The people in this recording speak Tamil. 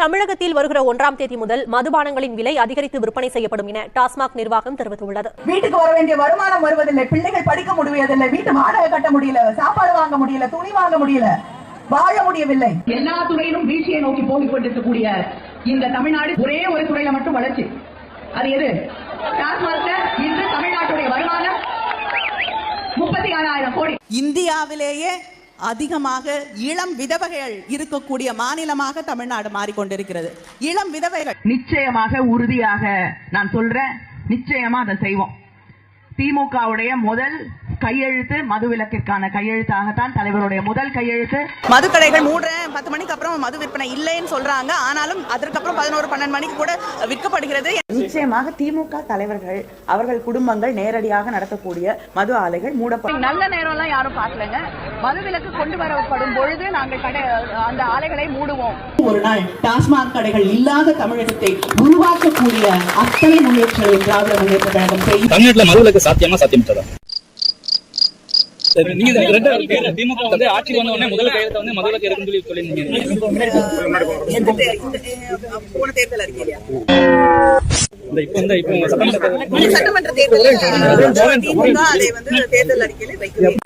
தமிழகத்தில் வருகிற 1ஆம் தேதி முதல் மதுபானங்களின் விலை அதிகரித்து விற்பனை செய்யப்படும் என டாஸ்மாக் நிர்வாகம் தெரிவித்துள்ளது. வீட்டுக்கு வர வேண்டிய வருமானம் வருவதில்லை, பிள்ளைகள் படிக்க முடியவில்லை, வீட்டு வாடகை கட்ட முடியல, சாப்பாடு வாங்க முடியல, துணி வாங்க முடியல, வாழ முடியவில்லை. எல்லா துறையிலும் வீழ்ச்சியை நோக்கி போகிக் கொண்டிருக்கக்கூடிய இந்த தமிழ்நாடு ஒரே ஒரு துறையில மட்டும் வளர்ச்சி. அது எது? டாஸ்மாக். இன்று தமிழ்நாட்டுடைய வருமானம் 36,000 கோடி. இந்தியாவிலேயே அதிகமாக இளம் விதவைகள் இருக்கக்கூடிய மாநிலமாக தமிழ்நாடு மாறிக்கொண்டிருக்கிறது. இளம் விதவைகள் நிச்சயமாக உறுதியாக நான் சொல்றேன், நிச்சயமா அதை செய்வோம். திமுகவுடைய முதல் கையெழுத்து மதுவிலக்கிற்கான கையெழுத்தாகத்தான் தலைவருடைய முதல் கையெழுத்து. மதுக்கடைகள் 10 மணிக்கு அப்புறம் மது விற்பனை இல்லைன்னு சொல்றாங்க. ஆனாலும் அதற்கப்புறம் 11-12 மணிக்கு கூட விற்கப்படுகிறது. நிச்சயமாக திமுக தலைவர்கள் அவர்கள் குடும்பங்கள் நேரடியாக நடத்தக்கூடிய மது ஆலைகள் மூடப்படும். நல்ல நேரம்லாம் யாரும் பார்க்கலங்க. மதுவிலக்கு கொண்டு வரப்படும் பொழுது நாங்கள் அந்த ஆலைகளை மூடுவோம். ஒரு நாள் டாஸ்மாக் கடைகள் இல்லாத தமிழகத்தை உருவாக்கக்கூடிய அத்தனை முயற்சிகளை திராவிட முன்னேற்ற கழகம் செய்யும். தமிழ்நாட்டில் மதுவிலக்கு சாத்தியமா சாத்தியமற்றதா? நீங்க திமுக வந்து ஆட்சி வந்த உடனே முதல் கையெழுத்த வந்து மதுவிலக்கு இருக்குன்னு சொல்லியிருந்தீங்க. போன தேர்தல் அறிக்கையில சட்டமன்ற தேர்தல் அதை வந்து தேர்தல் அறிக்கையில வைக்கிறேன்.